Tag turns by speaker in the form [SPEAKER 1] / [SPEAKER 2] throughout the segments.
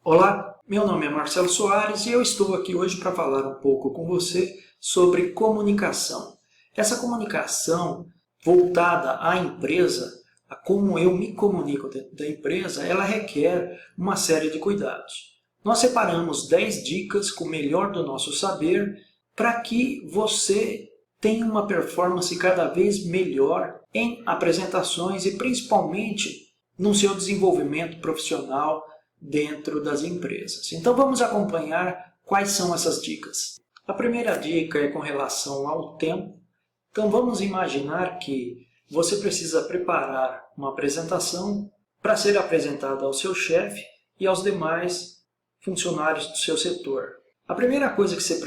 [SPEAKER 1] Olá, meu nome é Marcelo Soares e eu estou aqui hoje para falar um pouco com você sobre comunicação. Essa comunicação voltada à empresa, a como eu me comunico dentro da empresa, ela requer uma série de cuidados. Nós separamos 10 dicas com o melhor do nosso saber para que você tenha uma performance cada vez melhor em apresentações e principalmente no seu desenvolvimento profissional dentro das empresas. Então vamos acompanhar quais são essas dicas. A primeira dica é com relação ao tempo. Então vamos imaginar que você precisa preparar uma apresentação para ser apresentada ao seu chefe e aos demais funcionários do seu setor. A primeira coisa que você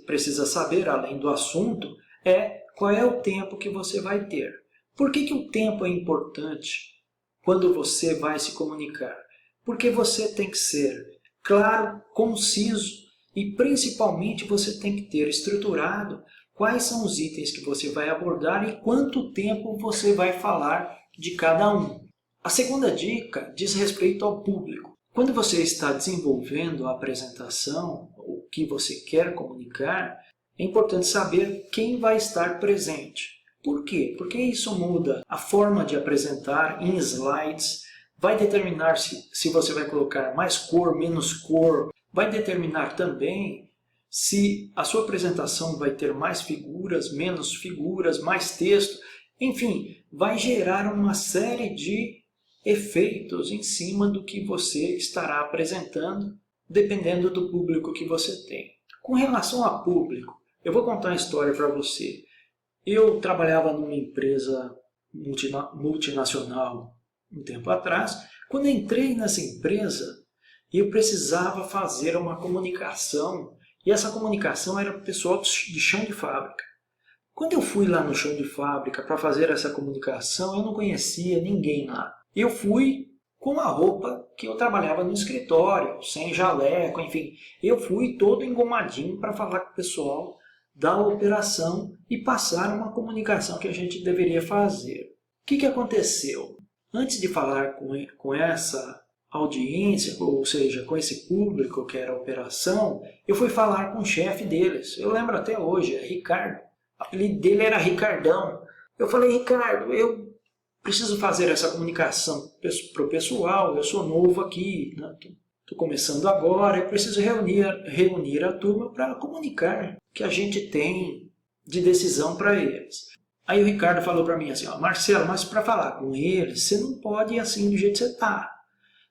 [SPEAKER 1] precisa saber, além do assunto, é qual é o tempo que você vai ter. Por que o tempo é importante quando você vai se comunicar? Porque você tem que ser claro, conciso e principalmente você tem que ter estruturado quais são os itens que você vai abordar e quanto tempo você vai falar de cada um. A segunda dica diz respeito ao público. Quando você está desenvolvendo a apresentação, o que você quer comunicar, é importante saber quem vai estar presente. Por quê? Porque isso muda a forma de apresentar em slides, vai determinar se você vai colocar mais cor, menos cor, vai determinar também se a sua apresentação vai ter mais figuras, menos figuras, mais texto, enfim, vai gerar uma série de efeitos em cima do que você estará apresentando, dependendo do público que você tem. Com relação a público, eu vou contar uma história para você. Eu trabalhava numa empresa multinacional um tempo atrás. Quando entrei nessa empresa, eu precisava fazer uma comunicação, e essa comunicação era para o pessoal de chão de fábrica. Quando eu fui lá no chão de fábrica para fazer essa comunicação, eu não conhecia ninguém lá. Eu fui com a roupa que eu trabalhava no escritório, sem jaleco, enfim. Eu fui todo engomadinho para falar com o pessoal da operação e passar uma comunicação que a gente deveria fazer. O que aconteceu? Antes de falar com essa audiência, ou seja, com esse público que era a operação, eu fui falar com o chefe deles. Eu lembro até hoje, é Ricardo. O apelido dele era Ricardão. Eu falei, Ricardo, eu preciso fazer essa comunicação para o pessoal, eu sou novo aqui, né? Estou começando agora, eu preciso reunir a turma para comunicar o que a gente tem de decisão para eles. Aí o Ricardo falou para mim assim, ó, Marcelo, mas para falar com eles, você não pode ir assim do jeito que você está.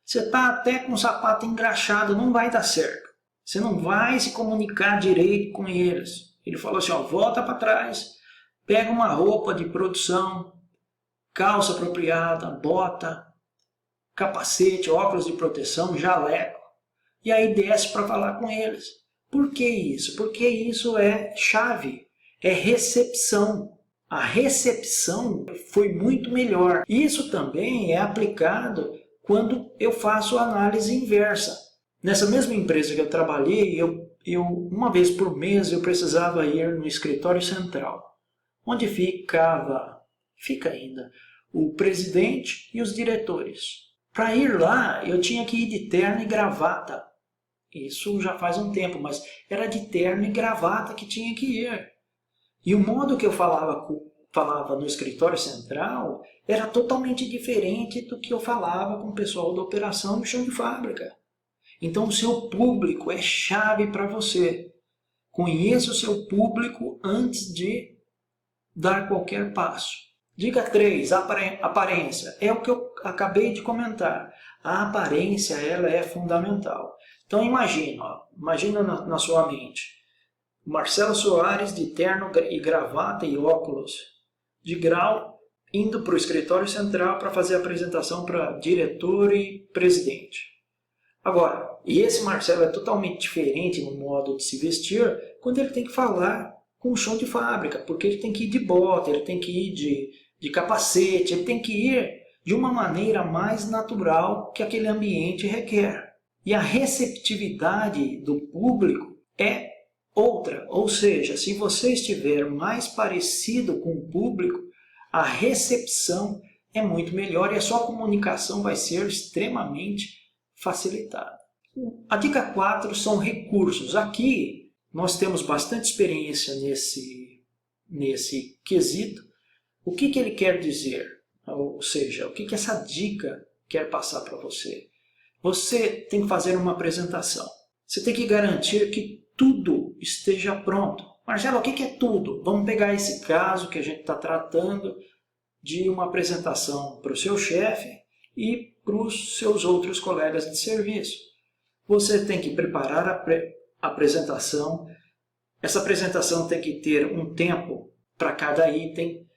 [SPEAKER 1] Você está até com o sapato engraxado, não vai dar certo. Você não vai se comunicar direito com eles. Ele falou assim, ó, volta para trás, pega uma roupa de produção, calça apropriada, bota, capacete, óculos de proteção, jaleco, e aí desce para falar com eles. Por que isso? Porque isso é chave, é recepção. A recepção foi muito melhor. Isso também é aplicado quando eu faço análise inversa. Nessa mesma empresa que eu trabalhei, uma vez por mês eu precisava ir no escritório central, onde fica ainda, o presidente e os diretores. Para ir lá, eu tinha que ir de terno e gravata. Isso já faz um tempo, mas era de terno e gravata que tinha que ir. E o modo que eu falava no escritório central era totalmente diferente do que eu falava com o pessoal da operação no chão de fábrica. Então o seu público é chave para você. Conheça o seu público antes de dar qualquer passo. Dica 3, aparência. É o que eu acabei de comentar. A aparência ela é fundamental. Então imagina na sua mente. Marcelo Soares de terno e gravata e óculos de grau indo para o escritório central para fazer a apresentação para diretor e presidente. Agora, e esse Marcelo é totalmente diferente no modo de se vestir quando ele tem que falar com o chão de fábrica, porque ele tem que ir de bota, ele tem que ir de capacete, ele tem que ir de uma maneira mais natural que aquele ambiente requer. E a receptividade do público é outra, ou seja, se você estiver mais parecido com o público, a recepção é muito melhor e a sua comunicação vai ser extremamente facilitada. A dica 4 são recursos. Aqui nós temos bastante experiência nesse quesito. O que ele quer dizer? Ou seja, o que essa dica quer passar para você? Você tem que fazer uma apresentação. Você tem que garantir que tudo esteja pronto. Marcelo, o que é tudo? Vamos pegar esse caso que a gente está tratando de uma apresentação para o seu chefe e para os seus outros colegas de serviço. Você tem que preparar a apresentação. Essa apresentação tem que ter um tempo para cada item.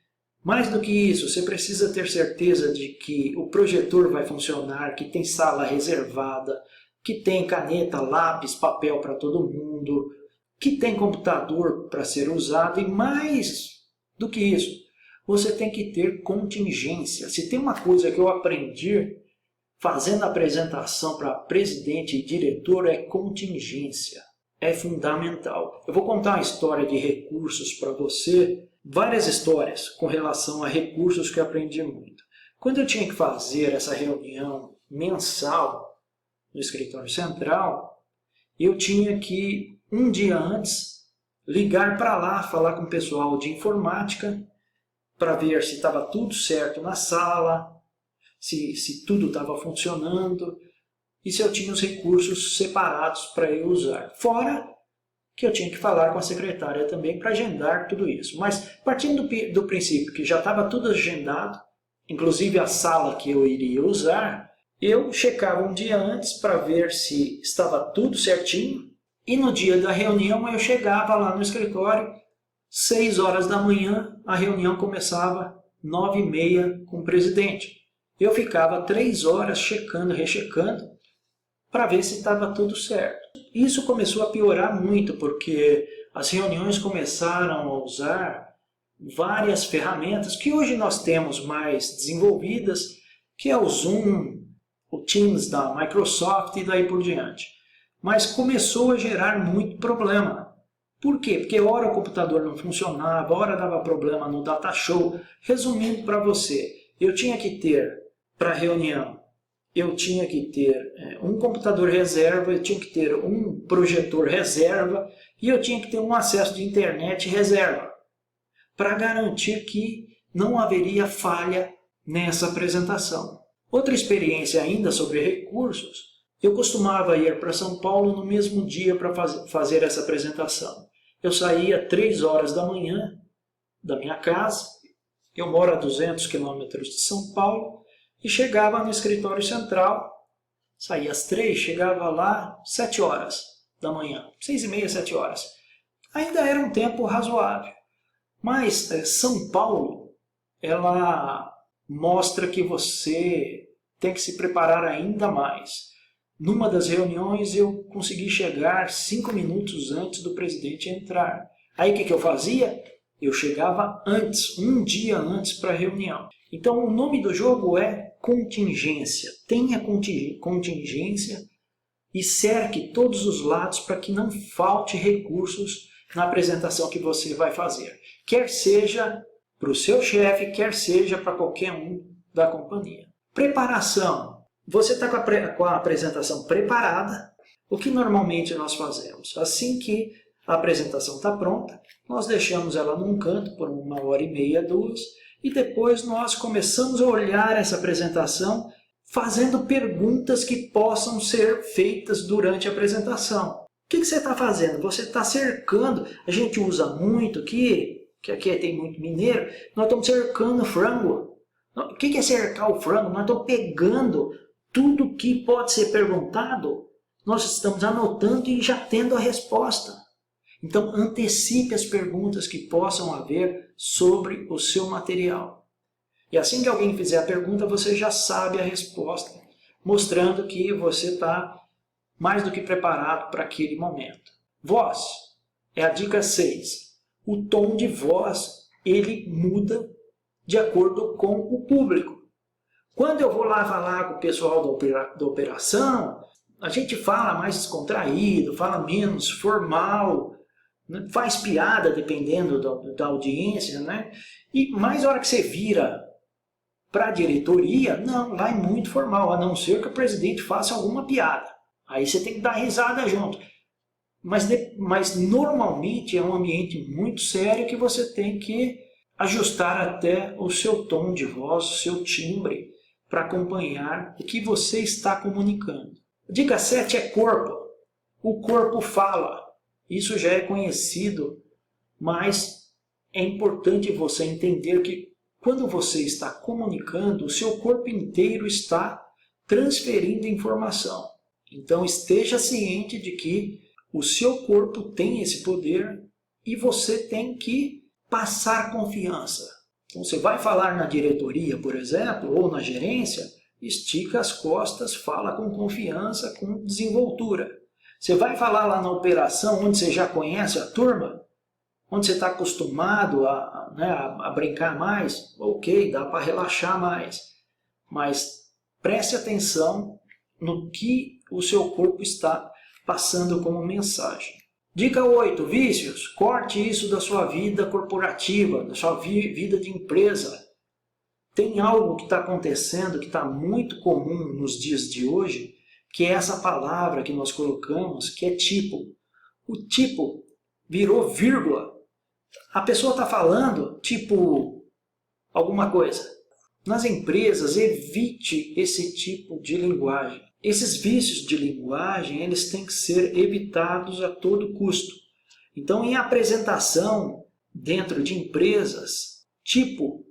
[SPEAKER 1] Mais do que isso, você precisa ter certeza de que o projetor vai funcionar, que tem sala reservada, que tem caneta, lápis, papel para todo mundo, que tem computador para ser usado e mais do que isso, você tem que ter contingência. Se tem uma coisa que eu aprendi fazendo a apresentação para presidente e diretor é contingência. É fundamental. Eu vou contar uma história de recursos para você, várias histórias com relação a recursos que eu aprendi muito. Quando eu tinha que fazer essa reunião mensal no escritório central, eu tinha que, um dia antes, ligar para lá, falar com o pessoal de informática, para ver se estava tudo certo na sala, se tudo estava funcionando e se eu tinha os recursos separados para eu usar. Fora que eu tinha que falar com a secretária também para agendar tudo isso. Mas partindo do princípio que já estava tudo agendado, inclusive a sala que eu iria usar, eu checava um dia antes para ver se estava tudo certinho e no dia da reunião eu chegava lá no escritório, 6 horas da manhã, a reunião começava 9h30 com o presidente. Eu ficava 3 horas checando, rechecando, para ver se estava tudo certo. Isso começou a piorar muito, porque as reuniões começaram a usar várias ferramentas que hoje nós temos mais desenvolvidas, que é o Zoom, o Teams da Microsoft e daí por diante. Mas começou a gerar muito problema. Por quê? Porque ora o computador não funcionava, ora dava problema no DataShow. Resumindo para você, eu tinha que ter, para a reunião, eu tinha que ter um computador reserva, eu tinha que ter um projetor reserva e eu tinha que ter um acesso de internet reserva, para garantir que não haveria falha nessa apresentação. Outra experiência ainda sobre recursos, eu costumava ir para São Paulo no mesmo dia para fazer essa apresentação. Eu saía 3 horas da manhã da minha casa, eu moro a 200 quilômetros de São Paulo, e chegava no escritório central, saía às 3, chegava lá 7 horas da manhã, 6h30, 7 horas. Ainda era um tempo razoável, mas São Paulo, ela mostra que você tem que se preparar ainda mais. Numa das reuniões eu consegui chegar 5 minutos antes do presidente entrar. Aí o que eu fazia? Eu chegava antes, um dia antes para a reunião. Então o nome do jogo é contingência. Tenha contingência e cerque todos os lados para que não falte recursos na apresentação que você vai fazer. Quer seja para o seu chefe, quer seja para qualquer um da companhia. Preparação. Você está com a apresentação preparada. O que normalmente nós fazemos? Assim que a apresentação está pronta, nós deixamos ela num canto por 1h30, 2, e depois nós começamos a olhar essa apresentação fazendo perguntas que possam ser feitas durante a apresentação. O que você está fazendo? Você está cercando, a gente usa muito aqui, que aqui tem muito mineiro, nós estamos cercando o frango. O que é cercar o frango? Nós estamos pegando tudo que pode ser perguntado, nós estamos anotando e já tendo a resposta. Então, antecipe as perguntas que possam haver sobre o seu material. E assim que alguém fizer a pergunta, você já sabe a resposta, mostrando que você está mais do que preparado para aquele momento. Voz é a dica 6. O tom de voz, ele muda de acordo com o público. Quando eu vou lá falar com o pessoal da operação, a gente fala mais descontraído, fala menos formal, faz piada dependendo da audiência, né? E mais a hora que você vira para a diretoria, não, lá é muito formal, a não ser que o presidente faça alguma piada. Aí você tem que dar risada junto. Mas normalmente é um ambiente muito sério que você tem que ajustar até o seu tom de voz, o seu timbre, para acompanhar o que você está comunicando. Dica 7 é corpo. O corpo fala. Isso já é conhecido, mas é importante você entender que quando você está comunicando, o seu corpo inteiro está transferindo informação. Então esteja ciente de que o seu corpo tem esse poder e você tem que passar confiança. Então você vai falar na diretoria, por exemplo, ou na gerência, estica as costas, fala com confiança, com desenvoltura. Você vai falar lá na operação, onde você já conhece a turma, onde você está acostumado a brincar mais, ok, dá para relaxar mais. Mas preste atenção no que o seu corpo está passando como mensagem. Dica 8, vícios. Corte isso da sua vida corporativa, da sua vida de empresa. Tem algo que está acontecendo, que está muito comum nos dias de hoje, que é essa palavra que nós colocamos, que é tipo. O tipo virou vírgula. A pessoa está falando tipo alguma coisa. Nas empresas, evite esse tipo de linguagem. Esses vícios de linguagem, eles têm que ser evitados a todo custo. Então, em apresentação dentro de empresas, tipo,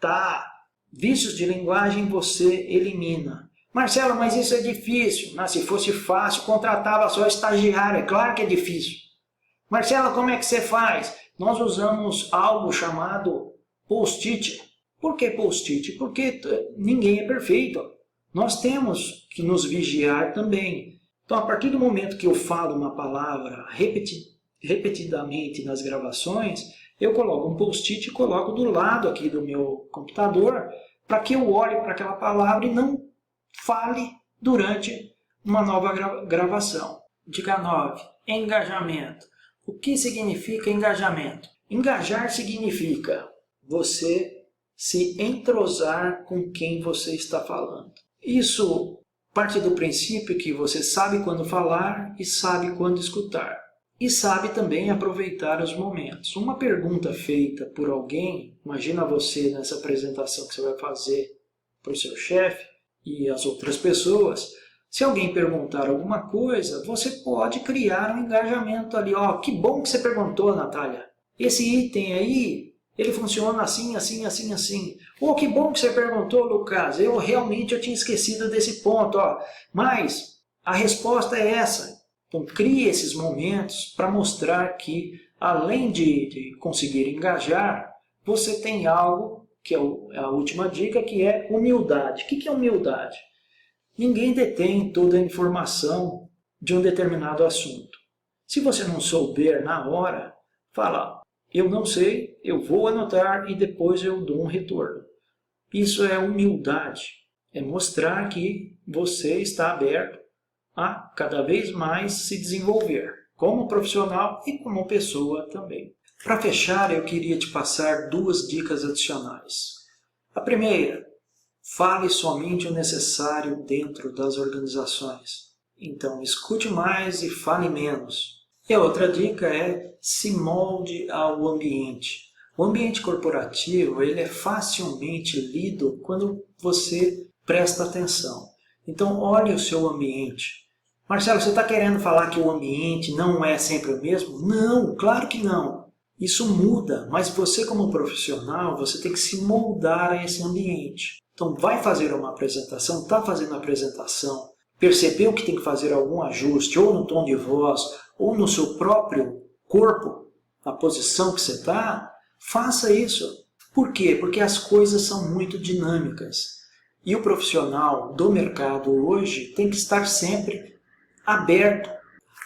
[SPEAKER 1] tá, vícios de linguagem você elimina. Marcelo, mas isso é difícil. Mas se fosse fácil, contratava só estagiário. É claro que é difícil. Marcelo, como é que você faz? Nós usamos algo chamado post-it. Por que post-it? Porque ninguém é perfeito. Nós temos que nos vigiar também. Então, a partir do momento que eu falo uma palavra repetidamente nas gravações, eu coloco um post-it e coloco do lado aqui do meu computador para que eu olhe para aquela palavra e não fale durante uma nova gravação. Dica 9. Engajamento. O que significa engajamento? Engajar significa você se entrosar com quem você está falando. Isso parte do princípio que você sabe quando falar e sabe quando escutar. E sabe também aproveitar os momentos. Uma pergunta feita por alguém, imagina você nessa apresentação que você vai fazer para o seu chefe e as outras pessoas, se alguém perguntar alguma coisa, você pode criar um engajamento ali. Ó, que bom que você perguntou, Natália. Esse item aí, ele funciona assim, assim, assim, assim. Oh, que bom que você perguntou, Lucas. Eu tinha esquecido desse ponto. Ó. Mas a resposta é essa. Então, crie esses momentos para mostrar que, além de conseguir engajar, você tem algo, que é a última dica, que é humildade. O que é humildade? Ninguém detém toda a informação de um determinado assunto. Se você não souber na hora, fala, eu não sei, eu vou anotar e depois eu dou um retorno. Isso é humildade, é mostrar que você está aberto a cada vez mais se desenvolver, como profissional e como pessoa também. Para fechar, eu queria te passar 2 dicas adicionais. A primeira, fale somente o necessário dentro das organizações. Então, escute mais e fale menos. E a outra dica é se molde ao ambiente. O ambiente corporativo ele é facilmente lido quando você presta atenção. Então, olhe o seu ambiente. Marcelo, você está querendo falar que o ambiente não é sempre o mesmo? Não, claro que não. Isso muda, mas você como profissional, você tem que se moldar a esse ambiente. Então, vai fazer uma apresentação, está fazendo a apresentação, percebeu que tem que fazer algum ajuste, ou no tom de voz, ou no seu próprio corpo, na posição que você está, faça isso. Por quê? Porque as coisas são muito dinâmicas. E o profissional do mercado hoje tem que estar sempre aberto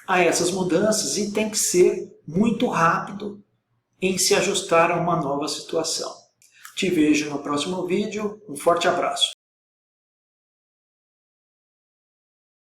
[SPEAKER 1] a essas mudanças e tem que ser muito rápido em se ajustar a uma nova situação. Te vejo no próximo vídeo. Um forte abraço.